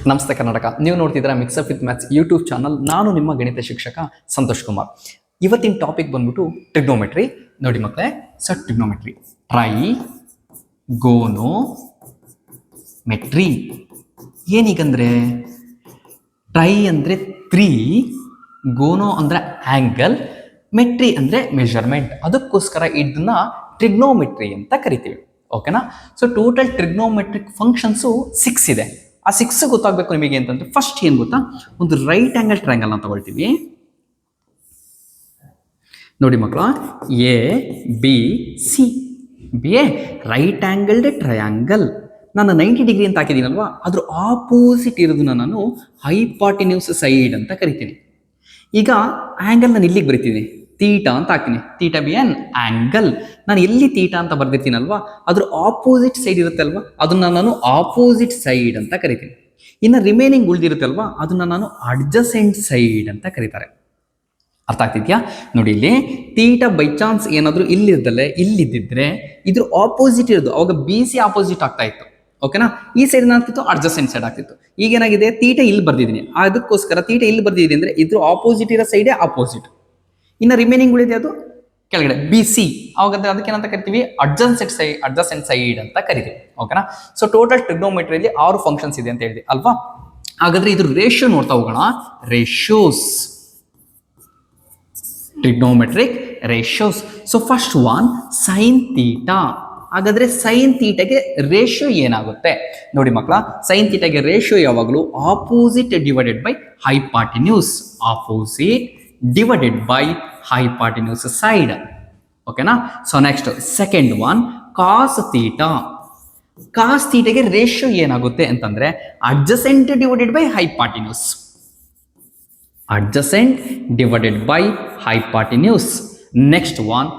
ನಮಸ್ತೆ ಕರ್ನಾಟಕ. ನೀವು ನೋಡ್ತಿದ್ದೀರಾ mix-up with maths YouTube channel. ನಾನು ನಿಮ್ಮ ಗಣಿತ ಶಿಕ್ಷಕ ಸಂತೋಷ್ ಕುಮಾರ್. ಇವತ್ತಿನ ಟಾಪಿಕ್ ಬಂದ್ಬಿಟ್ಟು ಟ್ರಿಗ್ನೋಮೆಟ್ರಿ. ನೋಡಿ ಮಕ್ಕಳೇ, ಟ್ರಿಗ್ನೋಮೆಟ್ರಿ, ಟ್ರೈ ಗೋನೋ ಮೆಟ್ರಿ. ಏನೀಗಂದ್ರೆ ಟ್ರೈ ಅಂದರೆ 3, ಗೋನೋ ಅಂದರೆ ಆ್ಯಂಗಲ್, ಮೆಟ್ರಿ ಅಂದರೆ ಮೆಷರ್ಮೆಂಟ್. ಅದಕ್ಕೋಸ್ಕರ ಇದನ್ನ ಟ್ರಿಗ್ನೋಮೆಟ್ರಿ ಅಂತ ಕರಿತೀವಿ. ಓಕೆನಾ? ಸೊ ಟೋಟಲ್ ಟ್ರಿಗ್ನೋಮೆಟ್ರಿಕ್ ಫಂಕ್ಷನ್ಸು 6 ಇದೆ. ಆ 6 ಗೊತ್ತಾಗಬೇಕು ನಿಮಗೆ ಅಂತಂದ್ರೆ ಫಸ್ಟ್ ಏನು ಗೊತ್ತಾ, ಒಂದು ರೈಟ್ ಆಂಗಲ್ ಟ್ರಯಾಂಗಲ್ ಅಂತ ತಗೊಳ್ತೀವಿ. ನೋಡಿ ಮಕ್ಕಳು, A B C, B A right angled triangle. ನಾನು 90 ಡಿಗ್ರಿ ಅಂತ ಹಾಕಿದ್ದೀನಲ್ವಾ, ಅದ್ರ ಆಪೋಸಿಟ್ ಇರೋದನ್ನ ನಾನು ಹೈಪಾಟಿನ್ಯೂಸ್ ಸೈಡ್ ಅಂತ ಕರಿತೀನಿ. ಈಗ ಆಂಗಲ್ ನಾನು ಇಲ್ಲಿಗೆ ಬರಿತೀನಿ, ತೀಟಾ ಅಂತ ಹಾಕ್ತೀನಿ. Theta B N angle. ನಾನು ಎಲ್ಲಿ ತೀಟಾ ಅಂತ ಬರ್ದಿರ್ತೀನಲ್ವಾ, ಅದ್ರ ಆಪೋಸಿಟ್ ಸೈಡ್ ಇರುತ್ತೆ ಅಲ್ವಾ, ಅದನ್ನ ನಾನು ಆಪೋಸಿಟ್ ಸೈಡ್ ಅಂತ ಕರಿತೀನಿ. ಇನ್ನು ರಿಮೈನಿಂಗ್ ಉಳಿದಿರುತ್ತೆ ಅಲ್ವಾ, ಅದನ್ನ ನಾನು ಅಡ್ಜಸೆಂಟ್ ಸೈಡ್ ಅಂತ ಕರೀತಾರೆ. ಅರ್ಥ ಆಗ್ತಿದ್ಯಾ? ನೋಡಿ, ಇಲ್ಲಿ ತೀಟಾ ಬೈ ಚಾನ್ಸ್ ಏನಾದರೂ ಇಲ್ಲಿದ್ದಲ್ಲೇ ಇಲ್ಲಿದ್ದಿದ್ರೆ ಇದ್ರ ಆಪೋಸಿಟ್ ಇರೋದು, ಅವಾಗ ಬಿ ಸಿ ಆಪೋಸಿಟ್ ಆಗ್ತಾ ಇತ್ತು. ಓಕೆನಾ? ಈ ಸೈಡ್ ಏನಾಗ್ತಿತ್ತು, ಅಡ್ಜಸೆಂಟ್ ಸೈಡ್ ಆಗ್ತಿತ್ತು. ಈಗ ಏನಾಗಿದೆ, ತೀಟಾ ಇಲ್ಲಿ ಬರ್ದಿದ್ದೀನಿ, ಅದಕ್ಕೋಸ್ಕರ ತೀಟಾ ಇಲ್ಲಿ ಬರ್ದಿದ್ದೀನಿ ಅಂದ್ರೆ ಇದ್ರ ಆಪೋಸಿಟ್ ಇರೋ ಸೈಡೇ ಆಪೋಸಿಟ್. ಇನ್ನು ರಿಮೈನಿಂಗ್ ಉಳಿದೆ ಅದು ಕೆಳಗಡೆ ಬಿ ಸಿ, ಅವಾಗ ಅದಕ್ಕೇನಂತ ಕರಿತೀವಿ, ಅಡ್ಜಸೆಂಟ್ ಸೈಡ್ ಅಂತ ಕರಿತೀವಿ. ಓಕೆನಾ? ಸೊ ಟೋಟಲ್ ಟ್ರಿಗ್ನೋಮೆಟ್ರಿಯಲ್ಲಿ 6 ಫಂಕ್ಷನ್ಸ್ ಇದೆ ಅಂತ ಹೇಳಿದೆ ಅಲ್ವಾ. ಹಾಗಾದ್ರೆ ಇದ್ರ ರೇಷಿಯೋ ನೋಡ್ತಾ ಹೋಗೋಣ. Ratios, trigonometric ratios. So first one sine theta. ಹಾಗಾದ್ರೆ ಸೈನ್ ತೀಟಾಗೆ ರೇಷಿಯೋ ಏನಾಗುತ್ತೆ ನೋಡಿ ಮಕ್ಕಳ. ಸೈನ್ ತೀಟಾಗೆ ರೇಷಿಯೋ ಯಾವಾಗಲೂ opposite divided by hypotenuse, opposite divided by hypotenuse side. ಓಕೆನಾ? So next second one cos theta. Cos ತೀಟಾಗೆ ರೇಷಿಯೋ ಏನಾಗುತ್ತೆ ಅಂತಂದ್ರೆ adjacent divided by hypotenuse, adjacent divided by hypotenuse. Next one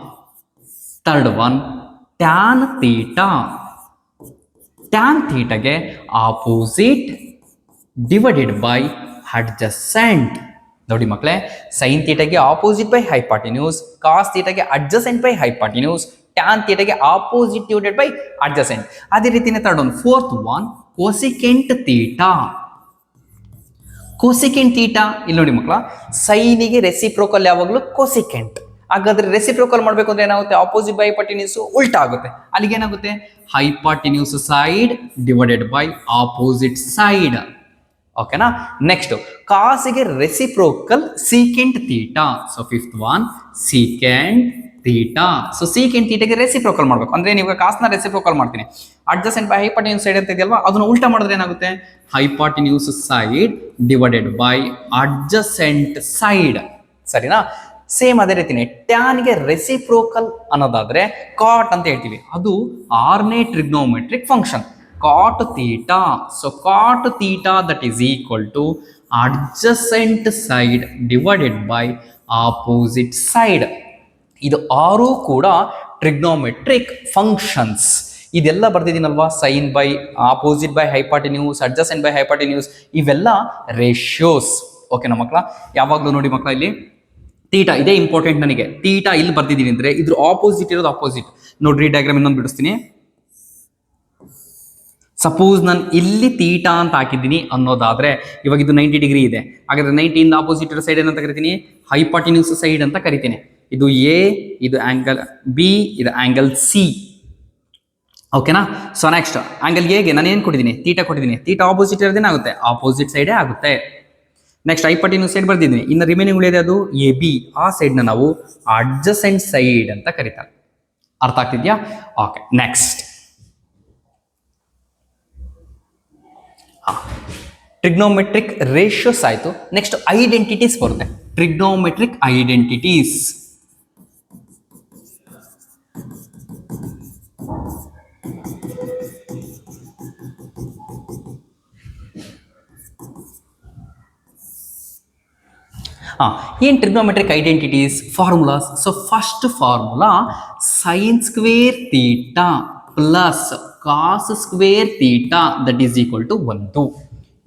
third one tan theta. Tan ತೀಟಾಗೆ opposite divided by adjacent. ನೋಡಿ ಮಕ್ಕಳೇ, sine ತೀಟಾಗೆ opposite by hypotenuse, cos ತೀಟಾಗೆ adjacent by hypotenuse, tan ತೀಟಾಗೆ opposite divided by adjacent. ಅದೇ ರೀತಿನೇ third one fourth one cosecant theta. Cosecant theta ಇಲ್ಲಿ ನೋಡಿ ಮಕ್ಕಳ, ಸೈನಿಗೆ ರೆಸಿಪ್ರೋಕಲ್ ಯಾವಾಗಲೂ ಕೋಸಿಕೆಂಟ್. ಹಾಗಾದ್ರೆ ರೆಸಿಪ್ರೋಕಲ್ ಮಾಡಬೇಕು ಅಂದ್ರೆ ಏನಾಗುತ್ತೆ, ಆಪೋಸಿಟ್ ಬೈ ಹೈಪಾಟಿನ್ಯೂಸ್ ಉಲ್ಟಾ ಆಗುತ್ತೆ. ಅಲ್ಲಿಗೆ ಏನಾಗುತ್ತೆ, hypotenuse side divided by opposite side. ಓಕೆನಾ? ನೆಕ್ಸ್ಟ್ ಕಾಸಿಗೆ reciprocal secant theta. So fifth one secant theta. So secant ತೀಟಾಗೆ ರೆಸಿಪ್ರೋಕಲ್ ಮಾಡಬೇಕು ಅಂದ್ರೆ ನೀವು ಕಾಸ್ನ ರೆಸಿಪ್ರೋಕಲ್ ಮಾಡ್ತೀನಿ, ಅಡ್ಜಸೆಂಟ್ ಬೈ ಹೈಪಾಟಿನ್ಯೂಸ್ ಸೈಡ್ ಅಂತ ಇದೆಯಲ್ವಾ, ಅದನ್ನ ಉಲ್ಟಾ ಮಾಡಿದ್ರೆ ಏನಾಗುತ್ತೆ, hypotenuse side divided by adjacent side. ಸರಿನಾ? ಸೇಮ್ ಅದೇ ರೀತಿನೇ ಟ್ಯಾನ್ಗೆ ರೆಸಿಪ್ರೋಕಲ್ ಅನ್ನೋದಾದ್ರೆ ಕಾಟ್ ಅಂತ ಹೇಳ್ತೀವಿ. ಅದು 6ನೇ trigonometric function, cot theta. So cot theta that is equal to adjacent side divided by opposite side. ಇದು 6 ಕೂಡ ಟ್ರಿಗ್ನೋಮೆಟ್ರಿಕ್ ಫಂಕ್ಷನ್ಸ್. ಇದೆಲ್ಲ ಬರ್ದಿದ್ದೀನಲ್ವಾ, sine by opposite by hypotenuse, adjacent by hypotenuse, ಇವೆಲ್ಲ ರೇಷಿಯೋಸ್. ಓಕೆನಾ ಮಕ್ಕಳ? ಯಾವಾಗಲೂ ನೋಡಿ ಮಕ್ಕಳ, ಇಲ್ಲಿ ತೀಟಾ ಇದೇ ಇಂಪಾರ್ಟೆಂಟ್ ನನಗೆ. ತೀಟಾ ಇಲ್ಲಿ ಬರ್ದಿದ್ದೀನಿ ಅಂದ್ರೆ ಇದ್ರ ಆಪೋಸಿಟ್ ಇರೋದು ಆಪೋಸಿಟ್. ನೋಡ್ರಿ, ಡಯಾಗ್ರಾಮ್ ಇನ್ನೊಂದು ಬಿಡಿಸ್ತೀನಿ. ಸಪೋಸ್ ನಾನು ಇಲ್ಲಿ ತೀಟಾ ಅಂತ ಹಾಕಿದ್ದೀನಿ ಅನ್ನೋದಾದ್ರೆ, ಇವಾಗ ಇದು 90 ಡಿಗ್ರಿ ಇದೆ, ಹಾಗಾದ್ರೆ 90 ಇಂದ ಆಪೋಸಿಟ್ ಇರೋ ಸೈಡ್ ಏನಂತ ಕರಿತೀನಿ, ಹೈಪಾಟಿನ್ಯೂಸ್ ಸೈಡ್ ಅಂತ ಕರಿತೀನಿ. ಇದು ಎ, ಇದು ಆಂಗಲ್ ಬಿ, ಇದು ಆಂಗಲ್ ಸಿ. ಓಕೆನಾ? ಸೊ ನೆಕ್ಸ್ಟ್ ಆಂಗಲ್ ಎಗೆ ನಾನು ಏನು ಕೊಟ್ಟಿದ್ದೀನಿ, ತೀಟಾ ಕೊಟ್ಟಿದ್ದೀನಿ. ತೀಟಾ ಆಪೋಸಿಟ್ ಇರೋದೇನಾಗುತ್ತೆ, ಆಪೋಸಿಟ್ ಸೈಡೇ ಆಗುತ್ತೆ. ನೆಕ್ಸ್ಟ್ ಹೈಪಾಟಿನ್ಯೂಸ್ ಸೈಡ್ ಬರ್ದಿದ್ದೀನಿ. ಇನ್ನು ರಿಮೈನಿಂಗ್ ಉಳಿಯೋದು ಅದು ಎ ಬಿ, ಆ ಸೈಡ್ನ ನಾವು ಅಡ್ಜಸೆಂಟ್ ಸೈಡ್ ಅಂತ ಕರೀತಾರೆ. ಅರ್ಥ ಆಗ್ತಿದ್ಯಾ? ಓಕೆ, ನೆಕ್ಸ್ಟ್ ಟ್ರಿಗ್ನೋಮೆಟ್ರಿಕ್ ರೇಷಿಯೋಸ್ ಆಯಿತು. ನೆಕ್ಸ್ಟ್ ಐಡೆಂಟಿಟೀಸ್ ಬರುತ್ತೆ, ಟ್ರಿಗ್ನೋಮೆಟ್ರಿಕ್ ಐಡೆಂಟಿಟೀಸ್. ಏನು trigonometric identities formulas? So first formula sine square theta plus cos square theta that is equal to 1.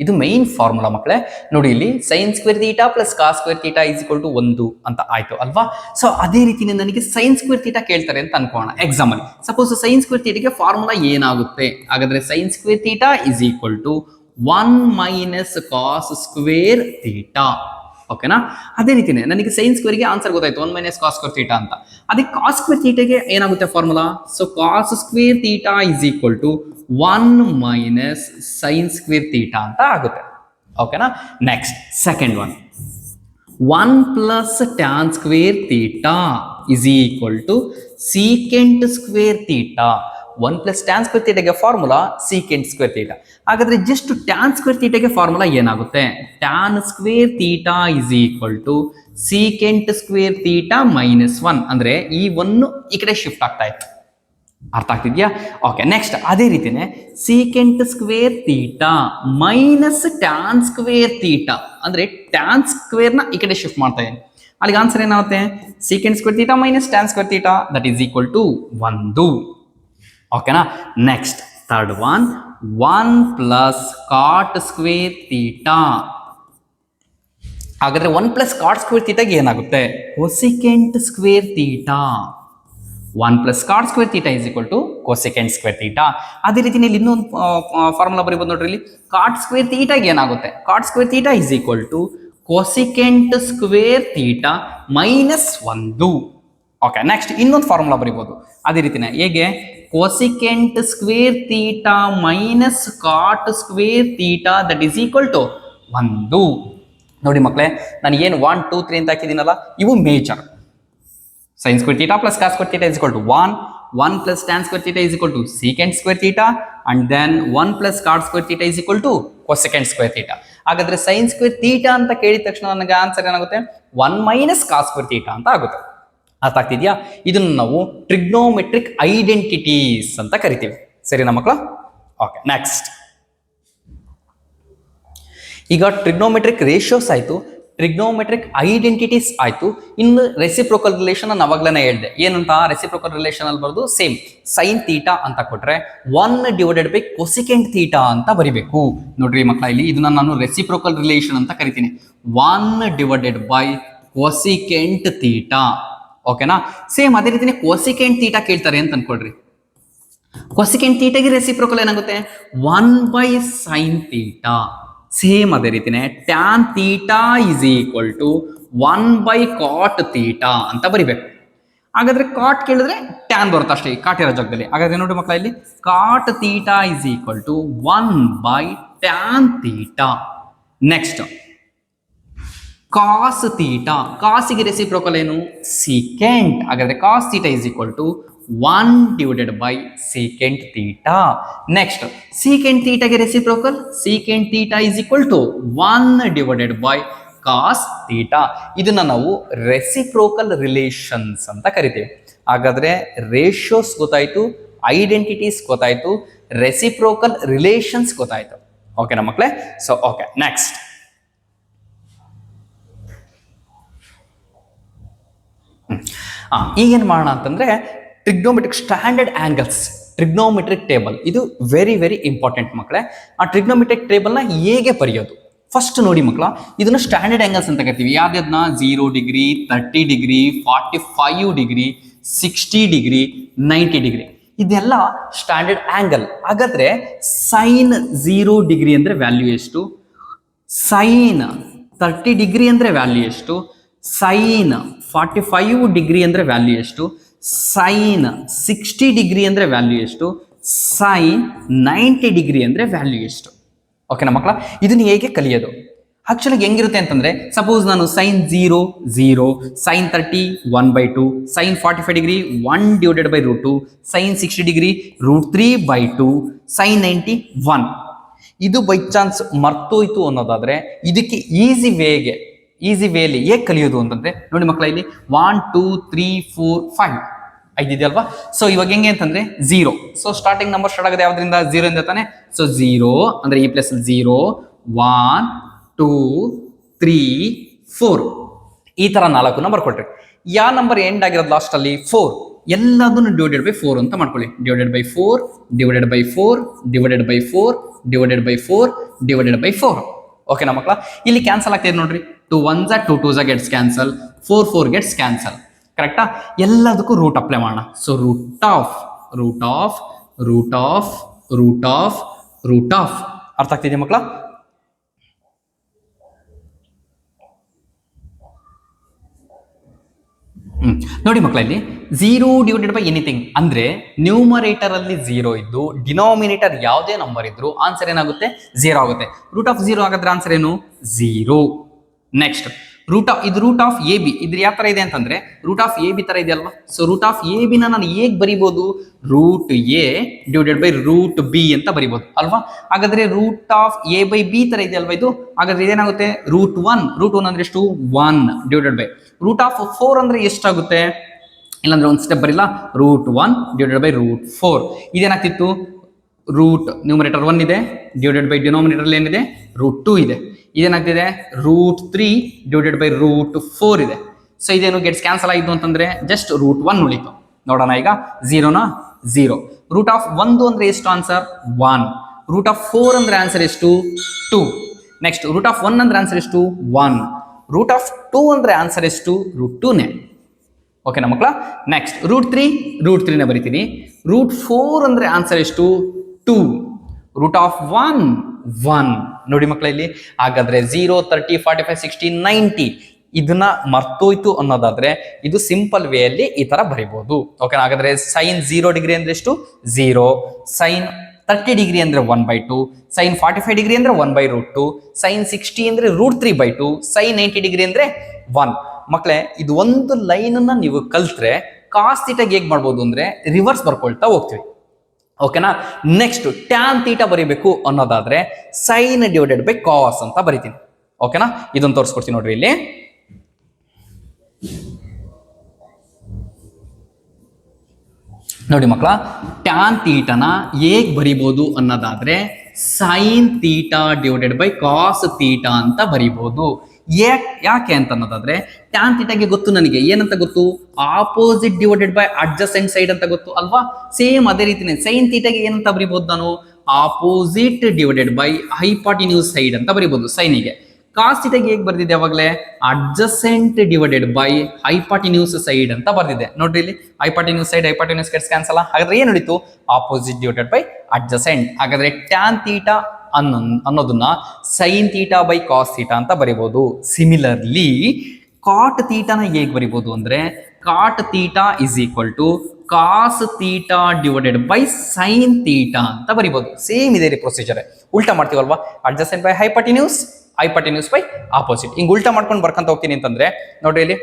ಇದು ಮೈನ್ ಫಾರ್ಮುಲಾ ಮಕ್ಕಳೇ. ನೋಡಿ, ಇಲ್ಲಿ sine square theta plus cos square theta is equal to 1 ಅಂತ ಆಯ್ತು ಅಲ್ವಾ. So ಅದೇ ರೀತಿನೇ ನನಗೆ ಸೈನ್ ಸ್ಕ್ವೇರ್ ತೀಟಾ ಕೇಳ್ತಾರೆ ಅಂತ ಅನ್ಕೋಣ ಎಕ್ಸಾಮ್ ಅಲ್ಲಿ. ಸಪೋಸ್ ಸೈನ್ ಸ್ಕ್ವೇರ್ ತೀಟಾಗೆ ಫಾರ್ಮುಲಾ ಏನಾಗುತ್ತೆ, ಹಾಗಾದ್ರೆ sine square theta is equal to 1 minus cos square theta. ಓಕೆನಾ? ಅದೇ ರೀತಿನೇ ನನಗೆ ಸೈನ್ ಸ್ಕ್ವೇರ್ಗೆ ಆನ್ಸರ್ ಗೊತ್ತಾಯ್ತು 1 ಮೈನಸ್ ಕಾಸ್ ಸ್ಕ್ವೇರ್ ಥೀಟಾ ಅಂತ. ಅದೇ ಕಾಸ್ ಸ್ಕ್ವೇರ್ ಥೀಟಾಗೆ ಏನಾಗುತ್ತೆ formula? So cos square theta is equal to 1 minus sine square theta ಅಂತ ಆಗುತ್ತೆ. ಓಕೆನಾ? Next second one, 1 plus tan square theta is equal to secant square theta. 1 plus tan square ಥೀಟಾಗೆ formula secant square theta. ಹಾಗಾದ್ರೆ just tan square ಥೀಟಾಗೆ formula ಏನಾಗುತ್ತೆ? Tan square theta is equal to secant square theta minus 1. ಅಂದ್ರೆ ಈ 1 ಈ ಕಡೆ shift ಆಗ್ತಾ ಇತ್ತು. ಅರ್ಥ ಆಗ್ತಿದ್ಯಾ? ಓಕೆ, ನೆಕ್ಸ್ಟ್ ಅದೇ ರೀತಿನೇ secant square theta minus tan square theta. ಅಂದ್ರೆ ಟ್ಯಾನ್ ಸ್ಕ್ವೇರ್ ನ ಈ ಕಡೆ ಶಿಫ್ಟ್ ಮಾಡ್ತಾ ಇದ್ದೀನಿ. ಅಲ್ಲಿಗೆ ಆನ್ಸರ್ ಏನಾಗುತ್ತೆ? Secant square theta minus tan square theta that is equal to 1. ಓಕೆನಾ? Next third one, 1 plus cot square theta. ಹಾಗಾದ್ರೆ 1 ಪ್ಲಸ್ ಕಾಟ್ ಸ್ಕ್ವೇರ್ ಥೀಟಾಗೆ ಏನಾಗುತ್ತೆ? Cosecant square theta. 1 plus cot square theta is equal to cosecant square theta. ಅದೇ ರೀತಿ ಇಲ್ಲಿ ಇನ್ನೊಂದು formula ಬರೀಬಹುದು ನೋಡ್ರಿ. ಇಲ್ಲಿ ಕಾಟ್ ಸ್ಕ್ವೇರ್ ಥೀಟಾಗೆ ಏನಾಗುತ್ತೆ? Cot square theta is equal to cosecant square theta minus 1. Okay, next ಇನ್ನೊಂದು ಫಾರ್ಮುಲಾ ಬರೀಬಹುದು ಅದೇ ರೀತಿನೇ. ಹೇಗೆ? Cosecant square theta minus cot square theta that is equal to 1. ನೋಡಿ ಮಕ್ಕಳೇ, ನಾನು ಏನು 1 2 3 ಅಂತ ಹಾಕಿದ್ದೀನಲ್ಲ, ಇವು major. sin square theta plus cos square theta is equal to 1. 1 plus tan square theta is equal to secant square theta, and then 1 plus cot square theta is equal to cosecant square theta. ಹಾಗಾದ್ರೆ sin square theta ಅಂತ ಕೇಳಿದ ತಕ್ಷಣ ನನಗೆ answer ಏನಾಗುತ್ತೆ? 1 minus cos square theta ಅಂತ ಆಗುತ್ತೆ. ಅರ್ಥ ಆಗ್ತಿದ್ಯಾ? ಇದನ್ನು ನಾವು ಟ್ರಿಗ್ನೋಮೆಟ್ರಿಕ್ ಐಡೆಂಟಿಟೀಸ್ ಅಂತ ಕರಿತೀವಿ. ಸರಿನಾ ಮಕ್ಕಳ? ಓಕೆ, ನೆಕ್ಸ್ಟ್ ಈಗ ಟ್ರಿಗ್ನೋಮೆಟ್ರಿಕ್ ರೇಷಿಯೋಸ್ ಆಯ್ತು, ಟ್ರಿಗ್ನೋಮೆಟ್ರಿಕ್ ಐಡೆಂಟಿಟೀಸ್ ಆಯ್ತು. ಇನ್ನು ರೆಸಿಪ್ರೋಕಲ್ ರಿಲೇಷನ್ ನಾನು ಅವಾಗಲೇ ಹೇಳಿದೆ. ಏನಂತ? ರೆಸಿಪ್ರೋಕಲ್ ರಿಲೇಷನ್ ಅಲ್ಲಿ ಬರೋದು ಸೇಮ್ ಸೈನ್ ಥೀಟಾ ಅಂತ ಕೊಟ್ರೆ 1 ಡಿವೈಡೆಡ್ ಬೈ ಕೊಸಿಕೆಂಟ್ ಥೀಟಾ ಅಂತ ಬರಿಬೇಕು. ನೋಡ್ರಿ ಮಕ್ಕಳ, ಇಲ್ಲಿ ಇದನ್ನ ನಾನು ರೆಸಿಪ್ರೋಕಲ್ ರಿಲೇಷನ್ ಅಂತ ಕರಿತೀನಿ. 1 ಡಿವೈಡೆಡ್ ಬೈ ಕೊಸಿಕೆಂಟ್ ಥೀಟಾ. ಓಕೆನಾ? ಸೇಮ್ ಅದೇ ರೀತಿನೇ ಕೊಸಿಕೆಂಟ್ ಥೀಟಾ ಕೇಳ್ತಾರೆ ಅಂತ ಅನ್ಕೊಳ್ರಿ. ಕೊಸಿಕೆಂಟ್ ಥೀಟಾಗೆ ರೆಸಿಪ್ರೋಕಲ್ ಏನಾಗುತ್ತೆ? 1 ಬೈ ಸೈನ್ ಥೀಟಾ. ಸೇಮ್ ಅದೇ ರೀತಿನೇ tan theta is equal to 1 by cot theta ಅಂತ ಬರಿಬೇಕು. ಹಾಗಾದ್ರೆ ಕಾಟ್ ಕೇಳಿದ್ರೆ ಟ್ಯಾನ್ ಬರುತ್ತೆ ಅಷ್ಟೇ ಕಾಟ್ ಇರೋ ಜಾಗದಲ್ಲಿ. ಹಾಗಾದ್ರೆ ನೋಡಿ ಮಕ್ಕಳ, ಇಲ್ಲಿ cot theta is equal to 1 by tan theta. Next cos theta. ಕಾಸಿಗೆ ರೆಸಿಪ್ರೋಕಲ್ ಏನು? ಸೀಕೆಂಟ್. ಹಾಗಾದ್ರೆ cos theta is equal to 1 divided by secant theta. Next secant ಥೀಟಾಗೆ reciprocal secant theta is equal to 1 divided by cos theta. ಇದನ್ನ ನಾವು reciprocal relations ಅಂತ ಕರಿತೀವಿ. ಹಾಗಾದ್ರೆ ratios ಗೊತ್ತಾಯ್ತು, ಐಡೆಂಟಿಟೀಸ್ ಗೊತ್ತಾಯ್ತು, ರೆಸಿಪ್ರೋಕಲ್ ರಿಲೇಷನ್ಸ್ ಗೊತ್ತಾಯ್ತು. ಓಕೆನಾ ಮಕ್ಕಳೇ? ಸೊ ಓಕೆ, ನೆಕ್ಸ್ಟ್ ಈಗೇನು ಮಾಡೋಣ ಅಂತಂದ್ರೆ trigonometric standard angles, trigonometric table ಇದು ವೆರಿ ವೆರಿ ಇಂಪಾರ್ಟೆಂಟ್ ಮಕ್ಕಳೇ. ಆ ಟ್ರಿಗ್ನೋಮೆಟ್ರಿಕ್ ಟೇಬಲ್ನ ಹೇಗೆ ಬರೆಯೋದು ಫಸ್ಟ್ ನೋಡಿ ಮಕ್ಕಳ. ಇದನ್ನ ಸ್ಟ್ಯಾಂಡರ್ಡ್ ಆಂಗಲ್ಸ್ ಅಂತ ಕರಿತೀವಿ. ಯಾವ್ದನ್ನ? 0 degree, 30 degree, 45 degree, 60 degree, 90 degree, ಇದೆಲ್ಲ ಸ್ಟ್ಯಾಂಡರ್ಡ್ ಆಂಗಲ್. ಹಾಗಾದ್ರೆ ಸೈನ್ 0 ಡಿಗ್ರಿ ಅಂದ್ರೆ ವ್ಯಾಲ್ಯೂ ಎಷ್ಟು? ಸೈನ್ 30 ಡಿಗ್ರಿ ಅಂದ್ರೆ ವ್ಯಾಲ್ಯೂ ಎಷ್ಟು? ಸೈನ್ 45 ಡಿಗ್ರಿ ಅಂದ್ರೆ ವ್ಯಾಲ್ಯೂ ಎಷ್ಟು? ಸೈನ್ 60 ಡಿಗ್ರಿ ಅಂದ್ರೆ ವ್ಯಾಲ್ಯೂ ಎಷ್ಟು? ಸೈನ್ 90 ಡಿಗ್ರಿ ಅಂದ್ರೆ ವ್ಯಾಲ್ಯೂ ಎಷ್ಟು? ಓಕೆನಾ ಮಕ್ಕಳ? ಇದನ್ನ ಹೇಗೆ ಕಲಿಯೋದು? ಆಕ್ಚುಲಿ ಹೆಂಗಿರುತ್ತೆ ಅಂತಂದ್ರೆ, ಸಪೋಸ್ ನಾನು sine 0 0, sine 30 1/2, sine 45 degree 1 divided by √2, sine 60 degree √3/2, sine 90 1. ಇದು ಬೈ ಚಾನ್ಸ್ ಮರ್ತೋಯ್ತು ಅನ್ನೋದಾದ್ರೆ ಇದಕ್ಕೆ ಈಸಿ ವೇಲಿ ಹೇಗೆ ಕಲಿಯೋದು ಅಂತಂದ್ರೆ ನೋಡಿ ಮಕ್ಕಳ, ಇಲ್ಲಿ 1 2 3 4 5 ಐದಿದೆಯಲ್ವಾ? ಸೊ ಇವಾಗ ಹೆಂಗೆ ಅಂತಂದ್ರೆ 0. ಸೊ ಸ್ಟಾರ್ಟಿಂಗ್ ನಂಬರ್ ಸ್ಟಾರ್ಟ್ ಆಗೋದು ಯಾವ್ದ್ರಿಂದ? 0 ಇಂದ ತಾನೆ. ಸೊ 0 ಅಂದ್ರೆ ಈ ಪ್ಲೇಸ್ 0 1 2 3 4 ಈ ತರ 4 ನಂಬರ್ ಕೊಟ್ರಿ. ಯಾವ ನಂಬರ್ ಎಂಡ್ ಆಗಿರೋದು ಲಾಸ್ಟ್ ಅಲ್ಲಿ? 4. ಎಲ್ಲದನ್ನು ಡಿವೈಡೆಡ್ ಬೈ 4 ಅಂತ ಮಾಡ್ಕೊಳ್ಳಿ. Divided by 4 divided by 4 divided by 4 divided by 4 divided by 4. ಓಕೆನಾ ಮಕ್ಕಳ? ಇಲ್ಲಿ ಕ್ಯಾನ್ಸಲ್ ಆಗ್ತಿದೆ ನೋಡ್ರಿ. 2 1s 2 2s gets cancel, 4 4 gets cancel. ಕರೆಕ್ಟಾ? ಎಲ್ಲದಕ್ಕೂ ರೂಟ್ ಅಪ್ಲೈ ಮಾಡೋಣ. ಸೊ ರೂಟ್ ಆಫ್ ಅರ್ಥ ಆಗ್ತಿದೆ ಮಕ್ಕಳ? ನೋಡಿ ಮಕ್ಕಳ, ಇಲ್ಲಿ 0 ಡಿವೈಡೆಡ್ ಬೈ ಎನಿಥಿಂಗ್ ಅಂದ್ರೆ ನ್ಯೂಮರೇಟರ್ ಅಲ್ಲಿ 0 ಇದ್ದು ಡಿನಾಮಿನೇಟರ್ ಯಾವುದೇ ನಂಬರ್ ಇದ್ರು ಆನ್ಸರ್ ಏನಾಗುತ್ತೆ? 0 ಆಗುತ್ತೆ. ರೂಟ್ ಆಫ್ 0 ಹಾಗಾದ್ರೆ ಆನ್ಸರ್ ಏನು? 0. Next root of A B ಇದ್ರ ಯಾವ ತರ ಇದೆ ಅಂತಂದ್ರೆ ರೂಟ್ ಆಫ್ ಎ ಬಿ ತರ ಇದೆ ಅಲ್ವಾ? ಸೊ ರೂಟ್ ಆಫ್ ಎ ಬಿನ ನಾನು ಹೇಗೆ ಬರಿಬಹುದು? Root A divided by root B ಅಂತ ಬರಿಬಹುದು ಅಲ್ವಾ? ಹಾಗಾದ್ರೆ root of A by B ತರ ಇದೆ ಅಲ್ವಾ ಇದು? ಹಾಗಾದ್ರೆ ಇದೇನಾಗುತ್ತೆ? ರೂಟ್ ಒನ್ ಅಂದ್ರೆ ಎಷ್ಟು? 1 ಡಿವೈಡೆಡ್ ಬೈ ರೂಟ್ ಆಫ್ 4 ಅಂದ್ರೆ ಎಷ್ಟಾಗುತ್ತೆ? ಇಲ್ಲಾಂದ್ರೆ ಒಂದು ಸ್ಟೆಪ್ ಬರಿಲ್ಲ. ರೂಟ್ 1 ಡಿವೈಡೆಡ್ ಬೈ ರೂಟ್ 4 ಇದೇನಾಗ್ತಿತ್ತು? ರೂಟ್ ನ್ಯೂಮರೇಟರ್ 1 ಇದೆ ಡಿವೈಡೆಡ್ ಬೈ ಡಿನಾಮಿನೇಟರ್ ಏನಿದೆ? ರೂಟ್ 2 ಇದೆ. ಇದೇನಾಗ್ತಿದೆ? ರೂಟ್ 3 ಡಿವೈಡೆಡ್ ಬೈ ರೂಟ್ 4 ಇದೆ. ಸೊ ಇದೇನು ಗೆಟ್ಸ್ ಕ್ಯಾನ್ಸಲ್ ಆಯಿತು ಅಂತಂದ್ರೆ ಜಸ್ಟ್ ರೂಟ್ 1 ಉಳಿತು. ನೋಡೋಣ ಈಗ 0 ರೂಟ್ ಆಫ್ 1 ಅಂದ್ರೆ ಎಷ್ಟು ಆನ್ಸರ್? 1. ರೂಟ್ ಆಫ್ 4 ಅಂದ್ರೆ ಆನ್ಸರ್ ಎಷ್ಟು? 2. ನೆಕ್ಸ್ಟ್ ರೂಟ್ ಆಫ್ 1 ಅಂದ್ರೆ ಆನ್ಸರ್ ಎಷ್ಟು? 1. ರೂಟ್ ಆಫ್ 2 ಅಂದ್ರೆ ಆನ್ಸರ್ ಎಷ್ಟು? ರೂಟ್ 2ನೇ. ಓಕೆನಾ ಮಕ್ಕಳ? ನೆಕ್ಸ್ಟ್ ರೂಟ್ 3ನೇ ಬರಿತೀನಿ. ರೂಟ್ 4 ಅಂದ್ರೆ ಆನ್ಸರ್ ಎಷ್ಟು? 2. ರೂಟ್ ಆಫ್ 1 ನೋಡಿ ಮಕ್ಕಳ ಇಲ್ಲಿ. ಹಾಗಾದ್ರೆ 0, 30, 45, 60, 90 ಇದನ್ನ ಮರ್ತೋಯ್ತು ಅನ್ನೋದಾದ್ರೆ ಇದು ಸಿಂಪಲ್ ವೇ ಅಲ್ಲಿ ಈ ತರ ಬರಿಬಹುದು. ಓಕೆನಾ? ಹಾಗಾದ್ರೆ ಸೈನ್ 0 ಡಿಗ್ರಿ ಅಂದ್ರೆ ಎಷ್ಟು? 0. ಸೈನ್ 30 ಡಿಗ್ರಿ ಅಂದ್ರೆ 1/2. ಸೈನ್ 45 ಡಿಗ್ರಿ ಅಂದ್ರೆ 1/√2. ಸೈನ್ 60 ಅಂದ್ರೆ √3/2. ಸೈನ್ 90 ಡಿಗ್ರಿ ಅಂದ್ರೆ 1. ಮಕ್ಕಳೇ, ಇದು ಒಂದು ಲೈನ್ ಅನ್ನ ನೀವು ಕಲ್ತ್ರೆ ಕಾಸ್ ಥೀಟಾಗೆ ಹೇಗೆ ಮಾಡ್ಬೋದು ಅಂದ್ರೆ ರಿವರ್ಸ್ ಬರ್ಕೊಳ್ತಾ ಹೋಗ್ತೀವಿ. ಓಕೆನಾ? ನೆಕ್ಸ್ಟ್ ಟ್ಯಾನ್ ಥೀಟಾ ಬರೀಬೇಕು ಅನ್ನೋದಾದ್ರೆ ಸೈನ್ ಡಿವೈಡೆಡ್ ಬೈ ಕಾಸ್ ಅಂತ ಬರಿತೀನಿ. ಓಕೆನಾ? ಇದನ್ನು ತೋರಿಸ್ಕೊಡ್ತೀನಿ ನೋಡ್ರಿ ಇಲ್ಲಿ. ನೋಡಿ ಮಕ್ಕಳ, ಟ್ಯಾನ್ ಥೀಟಾನ ಹೇಗೆ ಬರಿಬಹುದು ಅನ್ನೋದಾದ್ರೆ sine theta divided by cos theta ಅಂತ ಬರಿಬಹುದು. ಯಾಕೆ ಅಂತ ಅನ್ನೋದಾದ್ರೆ ಟ್ಯಾನ್ ಥೀಟಾಗೆ ಗೊತ್ತು ನನಗೆ ಏನಂತ ಗೊತ್ತು? Opposite divided by adjacent side ಅಂತ ಗೊತ್ತು ಅಲ್ವಾ? ಸೇಮ್ ಅದೇ ರೀತಿನೇ ಸೈನ್ ಥೀಟಾಗೆ ಏನಂತ ಬರಿಬಹುದು ನಾನು? Opposite divided by hypotenuse side ಅಂತ ಬರಿಬಹುದು ಸೈನಿಗೆ. ಕಾಸ್ ಥೀಟಾಗೆ ಹೇಗೆ ಬರ್ದಿದೆ ಅವಾಗಲೇ? Adjacent divided by hypotenuse side ಅಂತ ಬರ್ದಿದೆ. ನೋಡ್ರಿ ಇಲ್ಲಿ hypotenuse side hypotenuse gets cancel. ಹಾಗಾದ್ರೆ ಏನು ಉಳಿತು? Opposite divided by adjacent. ಹಾಗಾದ್ರೆ ಟ್ಯಾನ್ ಥೀಟಾ ಅನ್ನೋದನ್ನ sine theta by cos theta ಅಂತ ಬರಿಬಹುದು. ಸಿಮಿಲರ್ಲಿ ಕಾಟ್ ಥೀಟಾನ ಹೇಗೆ ಬರಿಬಹುದು ಅಂದ್ರೆ cot theta is equal to cos theta divided by sine theta ಅಂತ ಬರಿಬಹುದು. ಸೇಮ್ ಇದೆ ರೀ ಪ್ರೊಸೀಜರ್. ಉಲ್ಟಾ ಮಾಡ್ತೀವಲ್ವಾ? Adjacent by hypotenuse by opposite. ಹಿಂಗ್ ಉಲ್ಟಾ ಮಾಡ್ಕೊಂಡು ಬರ್ಕೊಂತ ಹೋಗ್ತೀನಿ ಅಂತಂದ್ರೆ ನೋಡ್ರಿ ಇಲ್ಲಿ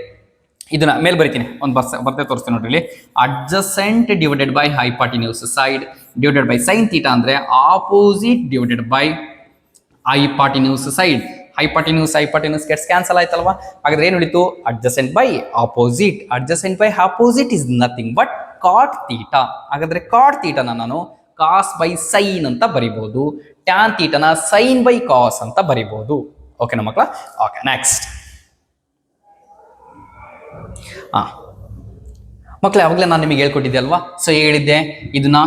ಇದನ್ನ ಮೇಲ್ ಬರಿತೀನಿ. ಒಂದು ಬರ್ತೆ ತೋರಿಸ್ತೀನಿ ನೋಡ್ರಿ ಇಲ್ಲಿ. Adjacent divided by hypotenuse side divided by sine theta ಅಂದ್ರೆ opposite divided by hypotenuse side. Hypotenuse gets cancel ಆಯ್ತಲ್ವಾ? ಹಾಗಾದ್ರೆ ಏನು ಉಳಿತು? Adjacent by opposite. Adjacent by opposite is nothing but cot theta. ಹಾಗಾದ್ರೆ ಕಾಟ್ ಥೀಟಾನ ನಾನು ಕಾಸ್ ಬೈ ಸೈನ್ ಅಂತ ಬರಿಬಹುದು. ಟ್ಯಾನ್ ಥೀಟಾನ ಸೈನ್ ಬೈ ಕಾಸ್ ಅಂತ ಬರಿಬಹುದು. ಓಕೆನಾ ಮಕ್ಕಳ? ಓಕೆ, ನೆಕ್ಸ್ಟ್ ಮಕ್ಕಳೇ, ಅವಾಗಲೇ ನಾನು ನಿಮಗೆ ಹೇಳ್ಕೊಟ್ಟಿದ್ದೆ ಅಲ್ವಾ? ಸೊ ಹೇಳಿದ್ದೆ ಇದನ್ನ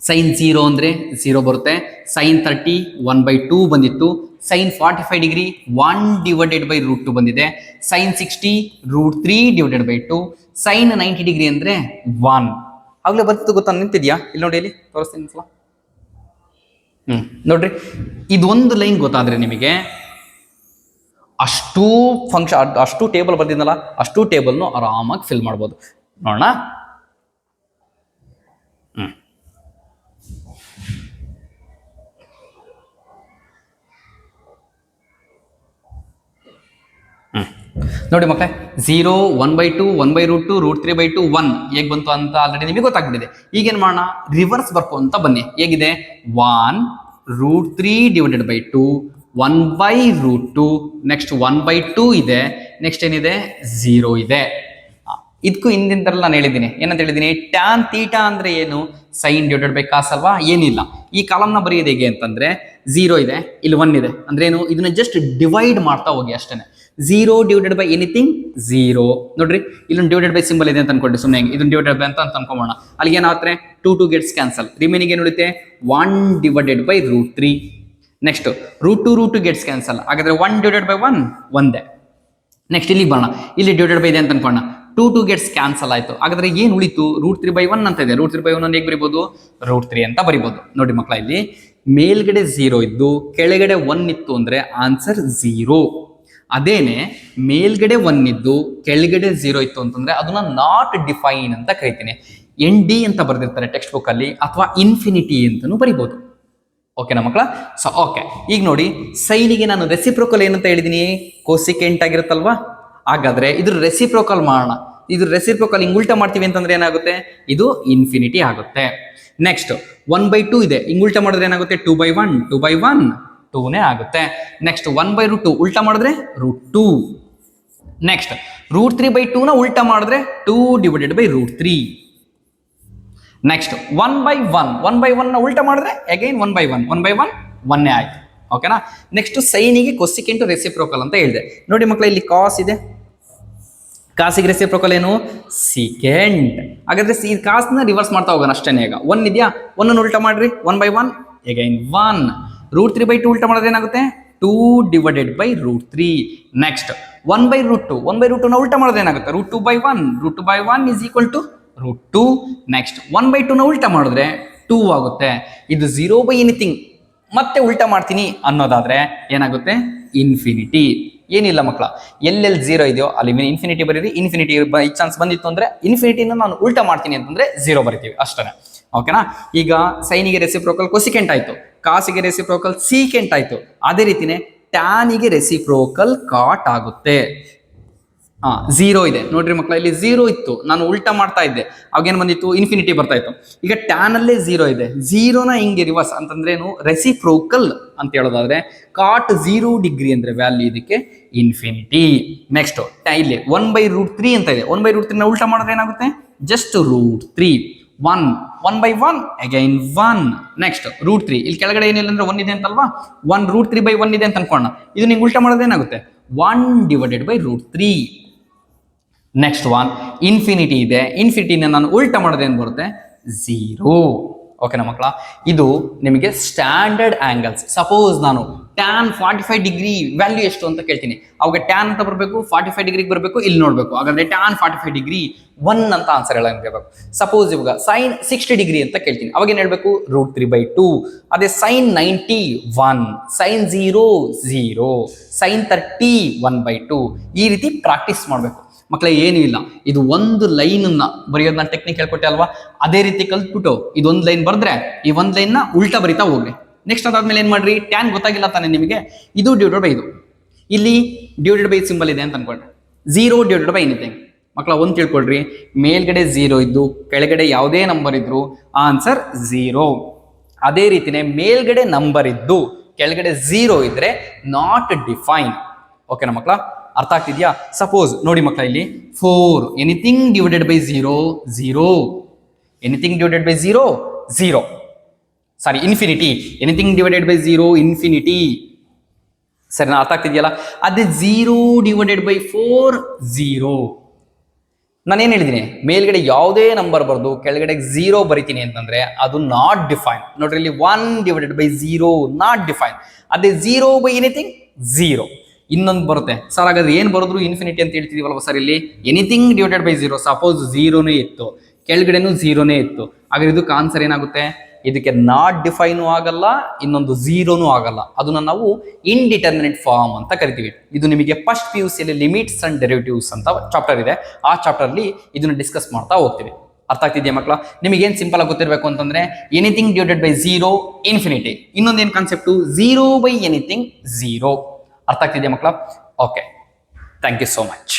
ಸೈನ್ 0 ಅಂದ್ರೆ 0 ಬರುತ್ತೆ. ಸೈನ್ 30 1/2 ಬಂದಿತ್ತು. ಸೈನ್ 45 ಡಿಗ್ರಿ 1 ಡಿವೈಡೆಡ್ ಬೈ √2 ಬಂದಿದೆ. Sine 60 √3 divided by 2. Sine 90 degree ಅಂದ್ರೆ 1. ಆಗ್ಲೇ ಬರ್ತಿದ್ದು ಗೊತ್ತಾ? ನಿಂತಿದ್ಯಾ? ಇಲ್ಲಿ ನೋಡಿ, ಇಲ್ಲಿ ತೋರಿಸ್ತೀನಿ ಸಲ. ನೋಡ್ರಿ, ಇದೊಂದು ಲೈನ್ ಗೊತ್ತಾದ್ರೆ ನಿಮಗೆ ಅಷ್ಟು ಟೇಬಲ್ ಬರ್ದಿದ್ನಲ್ಲ, ಅಷ್ಟು ಟೇಬಲ್ನು ಆರಾಮಾಗಿ ಫಿಲ್ ಮಾಡ್ಬೋದು. ನೋಡೋಣ. ನೋಡಿ ಮಕ್ಕಳೇ, 0 1/2 1/√2 √3/2 1 ಹೇಗೆ ಬಂತು ಅಂತ ಆಲ್ರೆಡಿ ನಿಮಗೆ ಗೊತ್ತಾಗ್ಬಿಟ್ಟಿದೆ. ಈಗೇನ್ ಮಾಡೋಣ? ರಿವರ್ಸ್ ಬರ್ಕೊಂತ ಬನ್ನಿ. ಹೇಗಿದೆ? 1 √3 ಡಿವೈಡೆಡ್ ಬೈ 2 1/√2. ನೆಕ್ಸ್ಟ್ 1/2 ಇದೆ. ನೆಕ್ಸ್ಟ್ ಏನಿದೆ? 0 ಇದೆ. ಇದಕ್ಕೂ ಹಿಂದಿನ ತರ ನಾನು ಹೇಳಿದ್ದೀನಿ. ಏನಂತ ಹೇಳಿದ್ದೀನಿ? ಟ್ಯಾನ್ ಥೀಟಾ ಅಂದ್ರೆ ಏನು? ಸೈನ್ ಡಿವೈಡೆಡ್ ಬೈ ಕಾಸ್ ಅಲ್ವಾ? ಏನಿಲ್ಲ. ಈ ಕಾಲಮ್ನ ಬರೆಯೋದು ಹೇಗೆ ಅಂತಂದ್ರೆ 0 ಇದೆ, ಇಲ್ಲಿ 1 ಇದೆ ಅಂದ್ರೆ ಏನು? ಇದನ್ನ ಜಸ್ಟ್ ಡಿವೈಡ್ ಮಾಡ್ತಾ ಹೋಗಿ ಅಷ್ಟೇನೆ. 0 ಡಿವೈಡೆಡ್ ಬೈ ಎನಿಥಿಂಗ್ 0. ನೋಡ್ರಿ, ಇಲ್ಲೊಂದು ಡಿವೈಡೆಡ್ ಬೈ ಸಿಂಬಲ್ ಇದೆ ಅಂತ ಅನ್ಕೊಂಡ್ರಿ. ಸುಮ್ಮನೆ ಇದನ್ನ ಡಿವೈಡೆಡ್ ಬೈ ಅಂತ ಅನ್ಕೊಂಬೋಣ. ಅಲ್ಲಿಗೆ ಏನಾಗುತ್ತೆ? 2 ಗೆಟ್ಸ್ ಕ್ಯಾನ್ಸಲ್. ರಿಮೈನಿಂಗ್ ಏನು ಉಳಿತೆ? 1 divided by √3. Next √2 gets cancel. ಹಾಗಾದ್ರೆ 1 ಡಿವೈಡೆಡ್ ಬೈ 1 ಒಂದೇ. ನೆಕ್ಸ್ಟ್ ಇಲ್ಲಿ ಬರೋಣ. ಇಲ್ಲಿ ಡಿವೈಡೆಡ್ ಬೈ ಇದೆ ಅಂತ ಅನ್ಕೋಣ. 2 ಗೆಟ್ಸ್ ಕ್ಯಾನ್ಸಲ್ ಆಯ್ತು. ಹಾಗಾದ್ರೆ ಏನ್ ಉಳಿತು? √3/1 ಅಂತ ಇದೆ. √3/1 ಹೇಗೆ ಬರಿಬಹುದು? √3 ಅಂತ ಬರಿಬಹುದು. ನೋಡಿ ಮಕ್ಕಳ, ಇಲ್ಲಿ ಮೇಲ್ಗಡೆ 0 ಇದ್ದು ಕೆಳಗಡೆ 1 ಇತ್ತು ಅಂದ್ರೆ ಆನ್ಸರ್ 0. ಅದೇನೆ ಮೇಲ್ಗಡೆ 1 ಇದ್ದು ಕೆಳಗಡೆ 0 ಇತ್ತು ಅಂತಂದ್ರೆ ಅದನ್ನ ನಾಟ್ ಡಿಫೈನ್ ಅಂತ ಕರಿತೀನಿ. ND ಅಂತ ಬರೆದಿರ್ತಾರೆ ಟೆಕ್ಸ್ಟ್ ಬುಕ್ ಅಲ್ಲಿ, ಅಥವಾ ಇನ್ಫಿನಿಟಿ ಅಂತಾನು ಬರಿಬಹುದು. ಓಕೆನಾ ಮಕ್ಕಳ? ಸೊ ಓಕೆ, ಈಗ ನೋಡಿ ಸೈನಿಗೆ ನಾನು ರೆಸಿಪ್ರೋಕಲ್ ಏನಂತ ಹೇಳಿದೀನಿ? ಕೋಸಿಕೆಂಟ್ ಆಗಿರುತ್ತಲ್ವಾ? ಹಾಗಾದ್ರೆ ಇದ್ರ ರೆಸಿಪ್ರೋಕಲ್ ಮಾಡೋಣ. ಇದ್ರ ರೆಸಿಪ್ರೋಕಲ್ ಹಿಂಗ್ ಉಲ್ಟಾ ಮಾಡ್ತೀವಿ ಅಂತಂದ್ರೆ ಏನಾಗುತ್ತೆ? ಇದು ಇನ್ಫಿನಿಟಿ ಆಗುತ್ತೆ. ನೆಕ್ಸ್ಟ್ 1/2 ಇದೆ, ಹಿಂಗ್ ಉಲ್ಟಾ ಮಾಡಿದ್ರೆ ಏನಾಗುತ್ತೆ? 2/1 2/1 2ನೇ ಆಗುತ್ತೆ. ನೆಕ್ಸ್ಟ್ 1/√2 ಉಲ್ಟಾ ಮಾಡಿದ್ರೆ √2. ನೆಕ್ಸ್ಟ್ √3/2 ನ ಉಲ್ಟಾ ಮಾಡಿದ್ರೆ 2/√3. ನೆಕ್ಸ್ಟ್ 1/1 ನ ಉಲ್ಟಾ ಮಾಡಿದ್ರೆ ಅಗೈನ್ 1/1 1/1 1ನೇ ಆಯ್ತು. ಓಕೆನಾ? ನೆಕ್ಸ್ಟ್ ಸೈನಿಗೆ ಕೊಸಿಕೆಂಟ್ ರೆಸಿಪ್ರೋಕಲ್ ಅಂತ ಹೇಳಿದೆ. ನೋಡಿ ಮಕ್ಕಳ, ಇಲ್ಲಿ ಕಾಸ್ ಇದೆ, ಕಾಸಿಗೆ ರೆಸಿಪ್ರೋಕಲ್ ಏನು? ಸಿಕೆಂಟ್. ಹಾಗಾದ್ರೆ ಈ ಕಾಸ್ನ ರಿವರ್ಸ್ ಮಾಡ್ತಾ ಹೋಗೋಣ ಅಷ್ಟೇನೆ. ಈಗ 1 ಇದೆಯಾ, 1 ಉಲ್ಟಾ ಮಾಡ್ರಿ 1/1 ಅಗೈನ್ 1. √3/2 ಉಲ್ಟಾ ಮಾಡಿದ್ರೆ ಏನಾಗುತ್ತೆ? 2/√3. ನೆಕ್ಸ್ಟ್ 1/√2 ನ ಉಲ್ಟಾ ಮಾಡಿದ್ರೆ ಏನಾಗುತ್ತೆ? √2/1 √2/1 is equal to √2. ನೆಕ್ಸ್ಟ್ 1/2 ನ ಉಲ್ಟಾ ಮಾಡಿದ್ರೆ 2 ಆಗುತ್ತೆ. ಇದು 0/anything ಮತ್ತೆ ಉಲ್ಟಾ ಮಾಡ್ತೀನಿ ಅನ್ನೋದಾದ್ರೆ ಏನಾಗುತ್ತೆ? ಇನ್ಫಿನಿಟಿ. ಏನಿಲ್ಲ ಮಕ್ಕಳ, ಎಲ್ಲೆಲ್ಲಿ 0 ಇದೆಯೋ ಅಲ್ಲಿ ಇನ್ಫಿನಿಟಿ ಬರೀರಿ. ಇನ್ಫಿನಿಟಿ ಬೈ ಚಾನ್ಸ್ ಬಂದಿತ್ತು ಅಂದ್ರೆ ಇನ್ಫಿನಿಟಿನ ನಾನು ಉಲ್ಟಾ ಮಾಡ್ತೀನಿ ಅಂತಂದ್ರೆ 0 ಬರಿತೀವಿ ಅಷ್ಟೇ. ಓಕೆನಾ? ಈಗ ಸೈನಿಗೆ ರೆಸಿಪ್ರೋಕಲ್ ಕೊಸಿಕೆಂಟ್ ಆಯ್ತು, ಕಾಸಿಗೆ ರೆಸಿಪ್ರೋಕಲ್ ಸೀಕೆಂಟ್ ಆಯ್ತು. ಅದೇ ರೀತಿನೇ ಟ್ಯಾನಿಗೆ ರೆಸಿಪ್ರೋಕಲ್ ಕಾಟ್ ಆಗುತ್ತೆ. 0 ಇದೆ ನೋಡ್ರಿ ಮಕ್ಕಳ, ಇಲ್ಲಿ 0 ಇತ್ತು, ನಾನು ಉಲ್ಟಾ ಮಾಡ್ತಾ ಇದ್ದೆ, ಅವಾಗೇನು ಬಂದಿತ್ತು? ಇನ್ಫಿನಿಟಿ ಬರ್ತಾ ಇತ್ತು. ಈಗ ಟ್ಯಾನ್ ಅಲ್ಲೇ 0 ಇದೆ, 0ನ ಹಿಂಗೆ ರಿವರ್ಸ್ ಅಂತಂದ್ರೆ ಏನು? ರೆಸಿಪ್ರೋಕಲ್ ಅಂತ ಹೇಳೋದಾದ್ರೆ ಕಾಟ್ 0 ಡಿಗ್ರಿ ಅಂದ್ರೆ ವ್ಯಾಲ್ಯೂ ಇದಕ್ಕೆ ಇನ್ಫಿನಿಟಿ. ನೆಕ್ಸ್ಟ್ ಇಲ್ಲಿ 1/√3 ಅಂತ ಇದೆ, 1/√3 ನ ಉಲ್ಟಾ ಮಾಡಿದ್ರೆ ಏನಾಗುತ್ತೆ? ಜಸ್ಟ್ √3. 1/1 ಅಗೈನ್ 1. ನೆಕ್ಸ್ಟ್ √3, ಇಲ್ಲಿ ಕೆಳಗಡೆ ಏನಿಲ್ಲ ಅಂದ್ರೆ 1 ಇದೆ ಅಂತಲ್ವಾ? 1 √3/1 ಇದೆ ಅಂತ ಅನ್ಕೋಣ. ಇದು ನಿಂಗೆ ಉಲ್ಟಾ ಮಾಡಿದ್ರೆ ಏನಾಗುತ್ತೆ? 1/√3. ನೆಕ್ಸ್ಟ್ 1 ಇನ್ಫಿನಿಟಿ ಇದೆ, ಇನ್ಫಿನಿಟಿನ ನಾನು ಉಲ್ಟಾ ಮಾಡೋದು ಏನು ಬರುತ್ತೆ? 0. ಓಕೆನಾ ಮಕ್ಕಳ? ಇದು ನಿಮಗೆ ಸ್ಟ್ಯಾಂಡರ್ಡ್ ಆಂಗಲ್ಸ್. ಸಪೋಸ್ ನಾನು ಟ್ಯಾನ್ 45 ಡಿಗ್ರಿ ವ್ಯಾಲ್ಯೂ ಎಷ್ಟು ಅಂತ ಕೇಳ್ತೀನಿ, ಅವಾಗ ಟ್ಯಾನ್ ಅಂತ ಬರಬೇಕು, 45 ಡಿಗ್ರಿಗೆ ಬರಬೇಕು, ಇಲ್ಲಿ ನೋಡಬೇಕು. ಹಾಗಾದ್ರೆ ಟ್ಯಾನ್ 45 ಡಿಗ್ರಿ 1 ಅಂತ ಆನ್ಸರ್ ಹೇಳಬೇಕು. ಸಪೋಸ್ ಇವಾಗ ಸೈನ್ 60 ಡಿಗ್ರಿ ಅಂತ ಕೇಳ್ತೀನಿ, ಅವಾಗ ಏನು ಹೇಳಬೇಕು? √3/2. ಅದೇ ಸೈನ್ 90 1, ಸೈನ್ 0 0, ಸೈನ್ 30 1/2. ಈ ರೀತಿ ಪ್ರಾಕ್ಟೀಸ್ ಮಾಡಬೇಕು ಮಕ್ಕಳೇ. ಏನೂ ಇಲ್ಲ, ಇದು ಒಂದು ಲೈನ್ ಅನ್ನ ಬರೆಯೋದನ್ನ ಟೆಕ್ನಿಕ್ ಹೇಳ್ಕೊಟ್ಟೆ ಅಲ್ವಾ? ಅದೇ ರೀತಿ ಕಲ್ತ್ಬಿಟ್ಟು ಇದೊಂದು ಲೈನ್ ಬರೆದ್ರೆ ಈ ಒಂದು ಲೈನ್ ನ ಉಲ್ಟಾ ಬರಿತಾ ಹೋಗ್ರಿ. ನೆಕ್ಸ್ಟ್ ಅದಾದ್ಮೇಲೆ ಏನ್ ಮಾಡ್ರಿ? ಟ್ಯಾನ್ ಗೊತ್ತಾಗಿಲ್ಲ ತಾನೆ ನಿಮಗೆ? ಇದು ಡಿವೈಡೆಡ್ ಇದು, ಇಲ್ಲಿ ಡಿವೈಡೆಡ್ ಬೈ ಸಿಂಬಲ್ ಇದೆ ಅಂತ ಅನ್ಕೊಂಡ್ರೆ 0 ಎನಿಥಿಂಗ್. ಮಕ್ಕಳ ಒಂದು ತಿಳ್ಕೊಳ್ರಿ, ಮೇಲ್ಗಡೆ 0 ಇದ್ದು ಕೆಳಗಡೆ ಯಾವುದೇ ನಂಬರ್ ಇದ್ರು ಆನ್ಸರ್ 0. ಅದೇ ರೀತಿನೇ ಮೇಲ್ಗಡೆ ನಂಬರ್ ಇದ್ದು ಕೆಳಗಡೆ 0 ಇದ್ರೆ ನಾಟ್ ಡಿಫೈನ್. ಓಕೆನಾ ಮಕ್ಕಳ? ಅರ್ಥ ಆಗ್ತಿದ್ಯಾ? ಸಪೋಸ್ ನೋಡಿ ಮಕ್ಕಳ, ಇಲ್ಲಿ 4 anything divided by 0 0, anything divided by 0 0, sorry infinity, anything divided by 0 infinity. ಸರಿ, ನಾ ಅರ್ಥ ಆಗ್ತಿದ್ಯಲ್ಲ? ಅದೇ 0/4 0. ನಾನೇನು ಹೇಳಿದ್ದೀನಿ? ಮೇಲ್ಗಡೆ ಯಾವುದೇ ನಂಬರ್ ಬರ್ದು ಕೆಳಗಡೆ 0 ಬರಿತೀನಿ ಅಂತಂದ್ರೆ ಅದು ನಾಟ್ ಡಿಫೈನ್. ನೋಡ್ರಿ, ಇಲ್ಲಿ 1/0 ನಾಟ್ ಡಿಫೈನ್. ಅದೇ 0/ಎನಿಥಿಂಗ್ 0. ಇನ್ನೊಂದು ಬರುತ್ತೆ ಸರ್, ಹಾಗಾದ್ರೆ ಏನು ಬರೋದ್ರು ಇನ್ಫಿನಿಟಿ ಅಂತ ಹೇಳ್ತಿದೀವಲ್ವ ಸರ್? ಇಲ್ಲಿ ಎನಿಥಿಂಗ್ ಡಿವೈಡೆಡ್ ಬೈ 0, ಸಪೋಸ್ 0ನೇ ಇತ್ತು, ಕೆಳಗಡೆನೂ 0ನೇ ಇತ್ತು, ಹಾಗಾದ್ರೆ ಇದಕ್ಕೆ ಆನ್ಸರ್ ಏನಾಗುತ್ತೆ? ಇದಕ್ಕೆ ನಾಟ್ ಡಿಫೈನು ಆಗಲ್ಲ, ಇನ್ನೊಂದು 0ನೂ ಆಗಲ್ಲ. ಅದನ್ನ ನಾವು ಇಂಡಿಟರ್ಮಿನೇಟ್ ಫಾರ್ಮ್ ಅಂತ ಕರಿತೀವಿ. ಇದು ನಿಮಗೆ ಫಸ್ಟ್ PUC ಯಲ್ಲಿ ಲಿಮಿಟ್ಸ್ ಅಂಡ್ ಡೆರಿವೇಟಿವ್ಸ್ ಅಂತ ಚಾಪ್ಟರ್ ಇದೆ, ಆ ಚಾಪ್ಟರ್ ಅಲ್ಲಿ ಇದನ್ನ ಡಿಸ್ಕಸ್ ಮಾಡ್ತಾ ಹೋಗ್ತೀವಿ. ಅರ್ಥ ಆಗ್ತಿದೆಯಾ ಮಕ್ಕಳ? ನಿಮಗೇನು ಸಿಂಪಲ್ ಆಗಿ ಗೊತ್ತಿರಬೇಕು ಅಂತಂದ್ರೆ ಎನಿಥಿಂಗ್ ಡಿವೈಡೆಡ್ ಬೈ 0 ಇನ್ಫಿನಿಟಿ. ಇನ್ನೊಂದೇನು ಕಾನ್ಸೆಪ್ಟು? 0/ಎನಿಥಿಂಗ್ 0. ಅರ್ಥ ಆಗ್ತಿದೆಯಾ ಮಕ್ಕಳ? Okay, thank you so much.